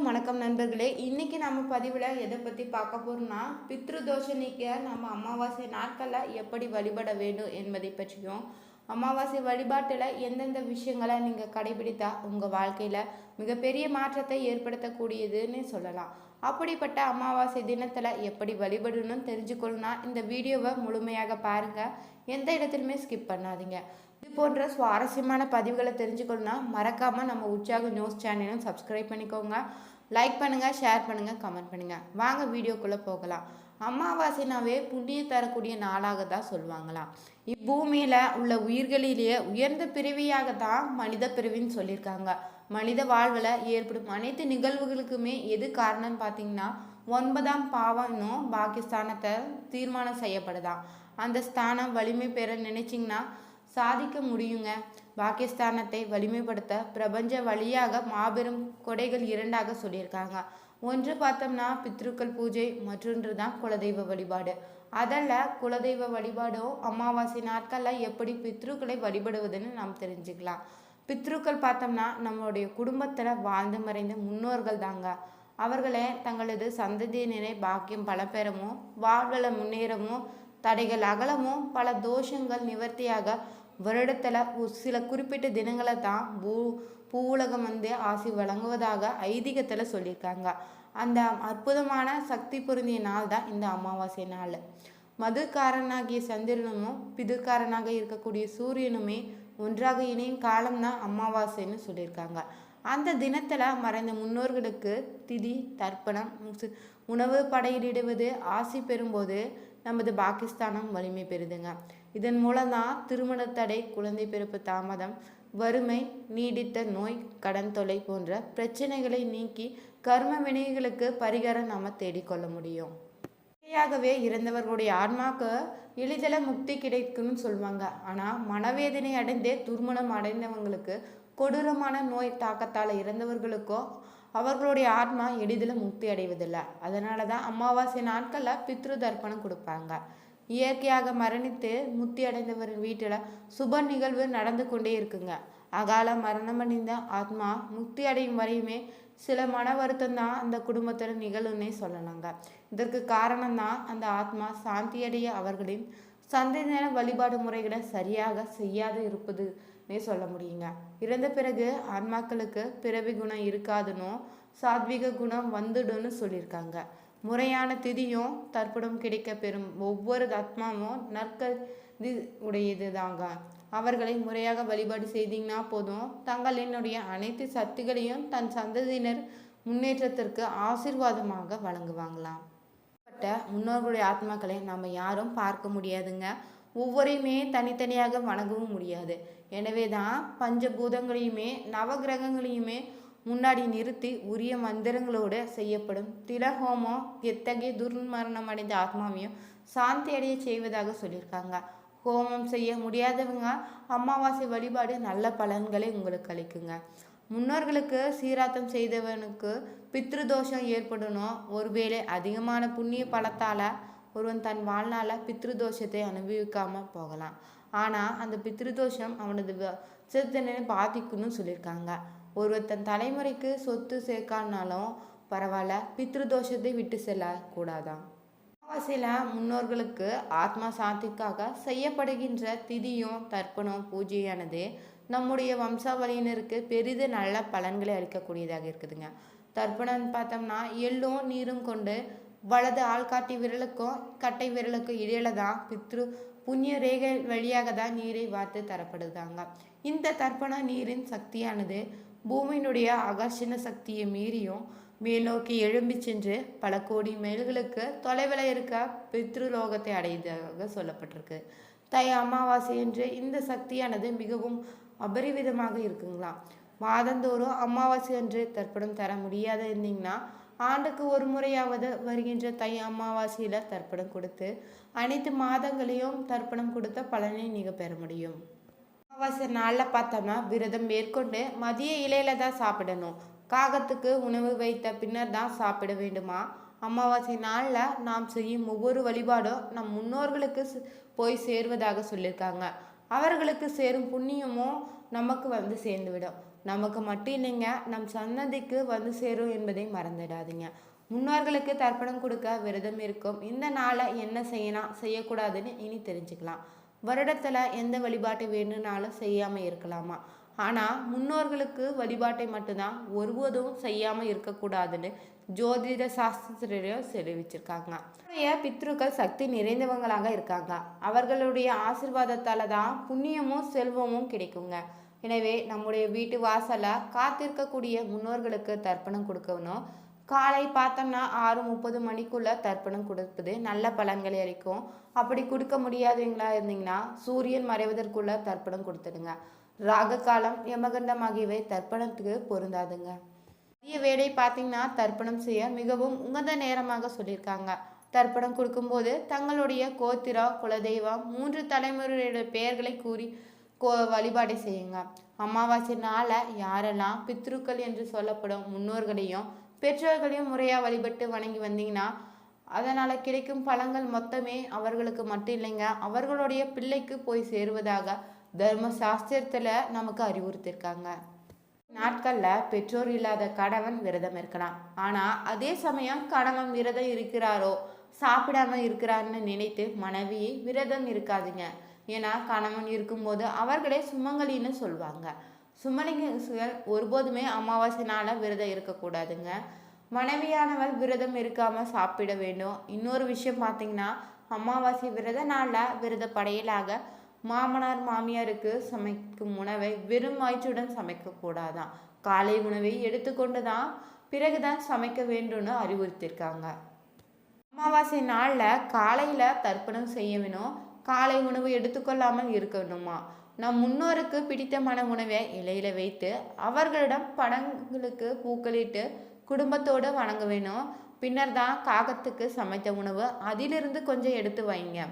அனைவருக்கும் வணக்கம் நண்பர்களே. இன்னைக்கு நம்ம பதிவில் எதை பற்றி பார்க்க போகிறோம்னா, பித்ரு தோஷம் நீக்க நம்ம அமாவாசை நாட்களில் எப்படி வழிபட வேண்டும் என்பதை பற்றியும், அமாவாசை வழிபாட்டில் எந்தெந்த விஷயங்களை நீங்கள் கடைபிடித்தா உங்கள் வாழ்க்கையில் மிகப்பெரிய மாற்றத்தை ஏற்படுத்தக்கூடியதுன்னு சொல்லலாம். அப்படிப்பட்ட அமாவாசை தினத்தில் எப்படி வழிபடணும்னு தெரிஞ்சுக்கணும்னா இந்த வீடியோவை முழுமையாக பாருங்கள். எந்த இடத்துலையுமே ஸ்கிப் பண்ணாதீங்க. இது போன்ற சுவாரஸ்யமான பதிவுகளை தெரிஞ்சுக்கணும்னா மறக்காமல் நம்ம உற்சாக நியூஸ் சேனலும் சப்ஸ்கிரைப் பண்ணிக்கோங்க. லைக் பண்ணுங்கள், ஷேர் பண்ணுங்கள், கமெண்ட் பண்ணுங்கள். வாங்க வீடியோக்குள்ளே போகலாம். அமாவாசைனாவே புண்ணிய தரக்கூடிய நாளாக தான் சொல்லுவாங்களாம். இப்பூமியில் உள்ள உயிர்களிலேயே உயர்ந்த பிறவியாக தான் மனித பிறவின்னு சொல்லியிருக்காங்க. மனித வாழ்வில் ஏற்படும் அனைத்து நிகழ்வுகளுக்குமே எது காரணம்னு பார்த்தீங்கன்னா 9ஆம் பாவம்னும் பாகிஸ்தானத்தை தீர்மானம் செய்யப்படுதான். அந்த ஸ்தானம் வலிமை பெற நினைச்சிங்கன்னா சாதிக்க முடியுங்க. பாகிஸ்தானத்தை வலிமைப்படுத்த பிரபஞ்ச வழியாக மாபெரும் கொடைகள் இரண்டாக சொல்லியிருக்காங்க. ஒன்று பார்த்தோம்னா பித்ருக்கள் பூஜை, மற்றொன்று தான் குலதெய்வ வழிபாடு. அதில் குலதெய்வ வழிபாடோ அமாவாசை நாட்களில் எப்படி பித்ருக்களை வழிபடுவதுன்னு நாம் தெரிஞ்சுக்கலாம். பித்ருக்கள் பார்த்தோம்னா நம்மளுடைய குடும்பத்தில் வாழ்ந்து மறைந்த முன்னோர்கள் தாங்க. அவர்களே தங்களது சந்ததியினரை பாக்கியம் பல பெறவும் வாழ்வில் முன்னேறவும் தடைகள் அகலவும் பல தோஷங்கள் நிவர்த்தியாக வருடத்தில் சில குறிப்பிட்ட தினங்களை தான் பூவுலகம் ஆசி வழங்குவதாக ஐதீகத்தில் சொல்லியிருக்காங்க. அந்த அற்புதமான சக்தி பொருந்திய நாள் தான் இந்த அமாவாசை நாள். மதுக்காரனாகிய சந்திரனும் பிதுக்காரனாக இருக்கக்கூடிய சூரியனுமே ஒன்றாக இணையும் காலம்தான் அமாவாசைன்னு சொல்லியிருக்காங்க. அந்த தினத்தில் மறைந்த முன்னோர்களுக்கு திதி தர்ப்பணம் உணவு படையிடுவது ஆசி பெறும்போது நமது பாகிஸ்தானம் வலிமை பெறுதுங்க. இதன் மூலம்தான் திருமண தடை, குழந்தை பிறப்பு தாமதம், வறுமை, நீடித்த நோய், கடன் தொல்லை போன்ற பிரச்சனைகளை நீக்கி கர்ம வினைகளுக்கு பரிகாரம் நாம் தேடிக்கொள்ள முடியும். இயற்கையாகவே இறந்தவர்களுடைய ஆன்மாக்கு எளிதில் முக்தி கிடைக்குன்னு சொல்லுவாங்க. ஆனால் மனவேதனை அடைந்தே துர்மணம் அடைந்தவங்களுக்கு, கொடூரமான நோய் தாக்கத்தால் இறந்தவர்களுக்கோ அவர்களுடைய ஆத்மா எளிதில் முக்தி அடைவதில்லை. அதனால தான் அமாவாசை நாட்களில் பித்ரு தர்ப்பணம் கொடுப்பாங்க. இயற்கையாக மரணித்து முக்தி அடைந்தவர் வீட்டில் சுப நிகழ்வு நடந்து கொண்டே இருக்குங்க. அகால மரணமடைந்த ஆத்மா முக்தி அடையும் வரையுமே சில மன வருத்தம் தான் அந்த குடும்பத்தில் நிகழுன்னே சொல்லலாங்க. இதற்கு காரணம் தான் அந்த ஆத்மா சாந்தியடைய அவர்களின் சந்தையின வழிபாடு முறைகளை சரியாக செய்யாது இருப்பதுன்னே சொல்ல முடியுங்க. இறந்த பிறகு ஆன்மாக்களுக்கு பிறவி குணம் இருக்காதுன்னு, சாத்விக குணம் வந்துடுன்னு சொல்லியிருக்காங்க. முறையான திதியும் தர்ப்பணம் கிடைக்க பெறும் ஒவ்வொரு ஆத்மாவும் நற்கதி உடையது தாங்க. அவர்களை முறையாக வழிபாடு செய்தீங்கன்னா போதும், தங்களினுடைய அனைத்து சக்திகளையும் தன் சந்ததியினர் முன்னேற்றத்திற்கு ஆசீர்வாதமாக வழங்குவாங்களாம். முன்னோர்களுடைய ஆத்மாக்களை நம்ம யாரும் பார்க்க முடியாதுங்க. ஒவ்வொரையுமே தனித்தனியாக வணங்கவும் முடியாது. எனவே தான் பஞ்சபூதங்களையுமே நவகிரகங்களையுமே முன்னாடி நிறுத்தி உரிய மந்திரங்களோடு செய்யப்படும் திலஹோமம் எத்தகைய துர்மரணம் அடைந்த ஆத்மாவையும் சாந்தி அடைய செய்வதாக சொல்லியிருக்காங்க. ஹோமம் செய்ய முடியாதவங்க அமாவாசை வழிபாடு நல்ல பலன்களை உங்களுக்கு அளிக்குங்க. முன்னோர்களுக்கு சீராத்தம் செய்தவனுக்கு பித்ருதோஷம் ஏற்படணும். ஒருவேளை அதிகமான புண்ணிய பலத்தால் ஒருவன் தன் வாழ்நாளில் பித்ருதோஷத்தை அனுபவிக்காமல் போகலாம். ஆனால் அந்த பித்ருதோஷம் அவனது சித்தனை பாதிக்குன்னு சொல்லியிருக்காங்க. ஒருவர் தன் தலைமுறைக்கு சொத்து சேர்க்கானாலும் பரவாயில்ல, பித்ருதோஷத்தை விட்டு செல்லக்கூடாதான். அமாவாசையில் முன்னோர்களுக்கு ஆத்மா சாந்திக்காக செய்யப்படுகின்ற திதியும் தர்ப்பணம் பூஜையானது நம்முடைய வம்சாவளியினருக்கு பெரிது நல்ல பலன்களை அளிக்கக்கூடியதாக இருக்குதுங்க. தர்ப்பணம் பார்த்தோம்னா எள்ளும் நீரும் கொண்டு வலது ஆள்காட்டி விரலுக்கும் கட்டை விரலுக்கும் இடையில தான் பித்ரு புண்ணிய ரேகை வழியாக தான் நீரை வார்த்து தரப்படுதாங்க. இந்த தர்ப்பண நீரின் சக்தியானது பூமியினுடைய ஆகர்ஷண சக்தியை மீறியும் மேல் நோக்கி எழும்பி சென்று பல கோடி மைல்களுக்கு தொலைவில் இருக்க பித்ருலோகத்தை அடைவதாக சொல்லப்பட்டிருக்கு. அமாவாசை என்று இந்த சக்தியானது மிகவும் அபரிவிதமாக இருக்குங்களாம். மாதந்தோறும் அமாவாசை அன்று தர்ப்பணம் தர முடியாத இருந்தீங்கன்னா ஆண்டுக்கு ஒரு முறையாவது வருகின்ற அமாவாசையில் தர்ப்பணம் கொடுத்து அனைத்து மாதங்களையும் தர்ப்பணம் கொடுத்த பலனை நீங்கள் பெற முடியும். அமாவாசை நாளில் பார்த்தோம்னா விரதம் மேற்கொண்டு மதிய இலையில தான் சாப்பிடணும். காகத்துக்கு உணவு வைத்த பின்னர் தான் சாப்பிட வேண்டுமா. அமாவாசை நாளில் நாம் செய்யும் ஒவ்வொரு வழிபாடும் நம் முன்னோர்களுக்கு போய் சேர்வதாக சொல்லியிருக்காங்க. அவர்களுக்கு சேரும் புண்ணியமும் நமக்கு சேர்ந்துவிடும். நமக்கு மட்டும் இல்லைங்க, நம் சன்னதிக்கு வந்து சேரும் என்பதை மறந்துடாதீங்க. முன்னோர்களுக்கு தர்ப்பணம் கொடுக்க விரதம் இருக்கும் இந்த நாளை என்ன செய்யலாம் செய்யக்கூடாதுன்னு இனி தெரிஞ்சுக்கலாம். வருடத்துல எந்த வழிபாட்டை வேணும்னாலும் செய்யாம இருக்கலாமா? ஆனா முன்னோர்களுக்கு வழிபாட்டை மட்டும்தான் ஒருபோதும் செய்யாம இருக்கக்கூடாதுன்னு ஜோதிட சாஸ்திரம் தெரிவிச்சிருக்காங்க. பித்ருக்கள் சக்தி நிறைந்தவங்களாக இருக்காங்க. அவர்களுடைய ஆசிர்வாதத்தால தான் புண்ணியமும் செல்வமும் கிடைக்குங்க. எனவே நம்முடைய வீட்டு வாசல்ல காத்திருக்கக்கூடிய முன்னோர்களுக்கு தர்ப்பணம் கொடுக்கணும். காலை பார்த்தோம்னா 6:30 மணிக்குள்ள தர்ப்பணம் கொடுப்பது நல்ல பலன்களை அளிக்கும். அப்படி கொடுக்க முடியாதவங்களா இருந்தீங்கன்னா சூரியன் மறைவதற்குள்ள தர்ப்பணம் கொடுத்துடுங்க. ராக காலம், யமகண்டம் ஆகியவை தர்ப்பணத்துக்கு பொருந்தாதுங்க. மதிய வேலை பார்த்தீங்கன்னா தர்ப்பணம் செய்ய மிகவும் உகந்த நேரமாக சொல்லியிருக்காங்க. தர்ப்பணம் கொடுக்கும்போது தங்களுடைய கோத்திரம், குலதெய்வம், 3 தலைமுறையுடைய பெயர்களை கூறி வழிபாடு செய்யுங்க. அமாவாசை நாளை யாரெல்லாம் பித்ருக்கள் என்று சொல்லப்படும் முன்னோர்களையும் பெற்றோர்களையும் முறையாக வழிபட்டு வணங்கி வந்தீங்கன்னா அதனால் கிடைக்கும் பலன்கள் மொத்தமே அவர்களுக்கு மட்டும் இல்லைங்க, அவர்களுடைய பிள்ளைக்கு போய் சேருவதாக தர்ம சாஸ்திரத்தில் நமக்கு அறிவுறுத்திருக்காங்க. நாட்களில் பெற்றோர் இல்லாத கணவன் விரதம் இருக்கலாம். ஆனால் அதே சமயம் கணவன் விரதம் இருக்கிறாரோ சாப்பிடாம இருக்கிறான்னு நினைத்து மனைவியை விரதம் இருக்காதுங்க. ஏன்னா கணவன் இருக்கும்போது அவர்களே சுமங்கலின்னு சொல்லுவாங்க. சுமலிங்கர்கள் ஒருபோதுமே அமாவாசை நாள விரதம் இருக்கக்கூடாதுங்க. மனைவியானவள் விரதம் இருக்காம சாப்பிட வேண்டும். இன்னொரு விஷயம் பார்த்தீங்கன்னா, அமாவாசை விரத நாளில் விரத படையலாக மாமனார் மாமியாருக்கு சமைக்கும் உணவை வெறும் வயிற்றுடன் சமைக்கக்கூடாதான். காலை உணவை எடுத்துக்கொண்டு தான் பிறகுதான் சமைக்க வேண்டும்னு அறிவுறுத்தியிருக்காங்க. அமாவாசை நாளில் காலையில் தர்ப்பணம் செய்ய வேணும். காலை உணவு எடுத்துக்கொள்ளாமல் இருக்கணுமா? நம் முன்னோருக்கு பிடித்தமான உணவை இலையில வைத்து அவர்களிடம் படங்களுக்கு பூக்களிட்டு குடும்பத்தோடு வணங்க வேணும். பின்னர் தான் காகத்துக்கு சமைத்த உணவு அதிலிருந்து கொஞ்சம் எடுத்து வைங்க.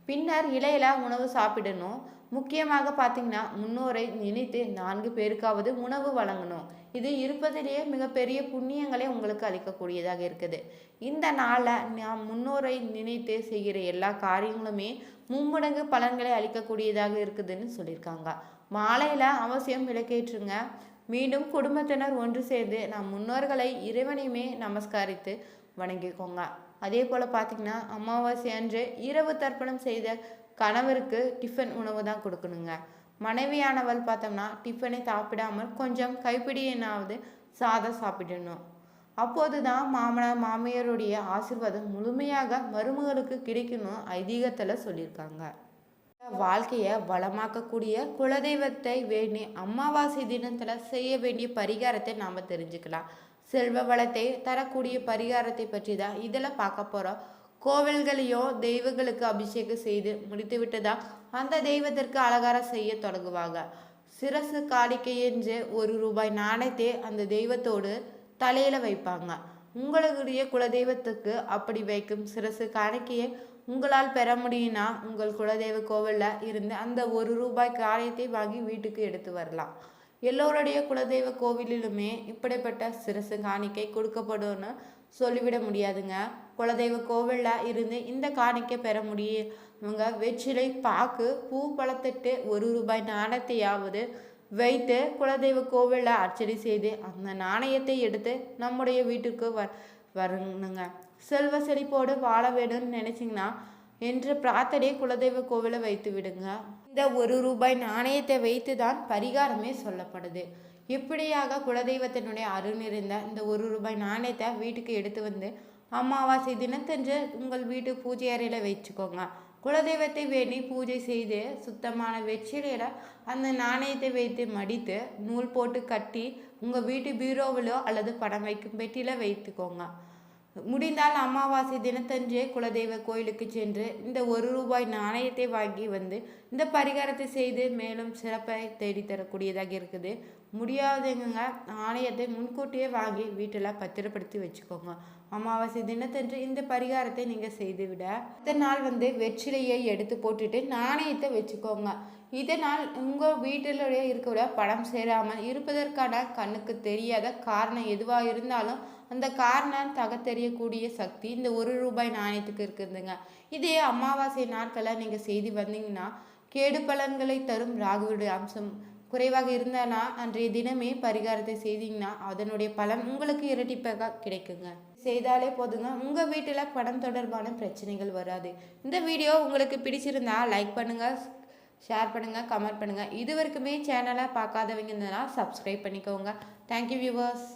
பின்னர் இலையில உணவு சாப்பிடணும். முக்கியமாக பார்த்தீங்கன்னா முன்னோரை நினைத்து 4 பேருக்காவது உணவு வழங்கணும். இது இருப்பதிலேயே மிகப்பெரிய புண்ணியங்களை உங்களுக்கு அளிக்கக்கூடியதாக இருக்குது. இந்த நாளில் நாம் முன்னோரை நினைத்து செய்கிற எல்லா காரியங்களுமே மும்மடங்கு பலன்களை அளிக்கக்கூடியதாக இருக்குதுன்னு சொல்லியிருக்காங்க. மாலையில் அவசியம் விளக்கேற்றுங்க. மீண்டும் குடும்பத்தினர் ஒன்று சேர்ந்து நம் முன்னோர்களை இறைவனையுமே நமஸ்காரித்து வணங்கிக்கோங்க. அதே போல் பார்த்திங்கன்னா அமாவாசை அன்று இரவு தர்ப்பணம் செய்த கணவருக்கு டிஃபன் உணவு தான் கொடுக்கணுங்க. மனைவியானவள் பார்த்தோம்னா டிஃபனை சாப்பிடாமல் கொஞ்சம் கைப்பிடியினாவது சாதம் சாப்பிடணும். அப்போது தான் மாமனார் மாமியாருடைய ஆசீர்வாதம் முழுமையாக மருமகளுக்கு கிடைக்கணும் ஐதீகத்தில் சொல்லியிருக்காங்க. வாழ்க்கையை வளமாக்கக்கூடிய குலதெய்வத்தை வேண்டி அமாவாசை தினத்தில் செய்ய வேண்டிய பரிகாரத்தை நாம் தெரிஞ்சுக்கலாம். செல்வ வளத்தை தரக்கூடிய பரிகாரத்தை பற்றி தான் இதில் பார்க்க போகிறோம். கோவில்களையோ தெய்வங்களுக்கு அபிஷேகம் செய்து முடித்துவிட்டு தான் அந்த தெய்வத்திற்கு அலங்காரம் செய்ய தொடங்குவாங்க. சிரசு காணிக்கை என்று ₹1 நாணயத்தை அந்த தெய்வத்தோடு தலையில் வைப்பாங்க. உங்களுடைய குலதெய்வத்துக்கு அப்படி வைக்கும் சிரசு காணிக்கையை உங்களால் பெற முடியும்னா உங்கள் குலதெய்வ கோவிலில் இருந்து அந்த ₹1 காணியத்தை வாங்கி வீட்டுக்கு எடுத்து வரலாம். எல்லோருடைய குலதெய்வ கோவிலிலுமே இப்படிப்பட்ட சிரசு காணிக்கை கொடுக்கப்படும்னு சொல்லிவிட முடியாதுங்க. குலதெய்வ கோவிலில் இருந்து இந்த காணிக்கை பெற முடியும். இவங்க வெற்றிலை, பாக்கு, பூ, பழத்தட்டு ₹1 நாணயத்தையாவது வைத்து குலதெய்வ கோவிலில் அர்ச்சனை செய்து அந்த நாணயத்தை எடுத்து நம்முடைய வீட்டுக்கு வரணுங்க. செல்வ செழிப்போடு வாழ வேணும்னு நினைச்சிங்கன்னா என்ற பிரார்த்தனை குலதெய்வ கோவிலை வைத்து விடுங்க. இந்த ₹1 நாணயத்தை வைத்து தான் பரிகாரமே சொல்லப்படுது. இப்படியாக குலதெய்வத்தினுடைய அருள் நிறைந்த இந்த ₹1 நாணயத்தை வீட்டுக்கு எடுத்து வந்து அமாவாசை தினத்தன்று உங்கள் வீட்டு பூஜை அறையில் வச்சுக்கோங்க. குலதெய்வத்தை வேண்டி பூஜை செய்து சுத்தமான வெற்றிலையில அந்த நாணயத்தை வைத்து மடித்து நூல் போட்டு கட்டி உங்கள் வீட்டு பீரோவிலோ அல்லது படம் வைக்கும் பெட்டியில் வைத்துக்கோங்க. முடிந்தால் அமாவாசை தினத்தன்றே குலதெய்வ கோயிலுக்கு சென்று இந்த ₹1 நாணயத்தை வாங்கி வந்து இந்த பரிகாரத்தை செய்து மேலும் சிறப்பை தேடித்தரக்கூடியதாக இருக்குது. முடியாதவங்க நாணயத்தை முன்கூட்டியே வாங்கி வீட்டில் பத்திரப்படுத்தி வச்சுக்கோங்க. அமாவாசை தினத்தன்று இந்த பரிகாரத்தை நீங்கள் செய்துவிட இதனால் வெற்றிலையை எடுத்து போட்டுட்டு நாணயத்தை வச்சுக்கோங்க. இதனால் உங்கள் வீட்டிலுடைய இருக்கிற படம் சேராமல் இருப்பதற்கான கண்ணுக்கு தெரியாத காரணம் எதுவாக இருந்தாலும் அந்த காரணம் தகத்தெறியக்கூடிய சக்தி இந்த ₹1 நாணயத்துக்கு இருக்குதுங்க. இதே அமாவாசை நாட்களை நீங்கள் செய்து வந்தீங்கன்னா கேடு பலன்களை தரும் ராகுவுடைய அம்சம் குறைவாக இருந்தானா அன்றைய தினமே பரிகாரத்தை செய்தீங்கன்னா அதனுடைய பலன் உங்களுக்கு இரட்டிப்பாக கிடைக்குங்க. செய்தாலே போதுங்க, உங்கள் வீட்டில் பணம் தொடர்பான பிரச்சனைகள் வராது. இந்த வீடியோ உங்களுக்கு பிடிச்சிருந்தா லைக் பண்ணுங்கள், ஷேர் பண்ணுங்கள், கமெண்ட் பண்ணுங்கள். இது வரைக்குமே சேனலை பார்க்காதவங்க இருந்ததுன்னா சப்ஸ்கிரைப் பண்ணிக்கோங்க. Thank you viewers.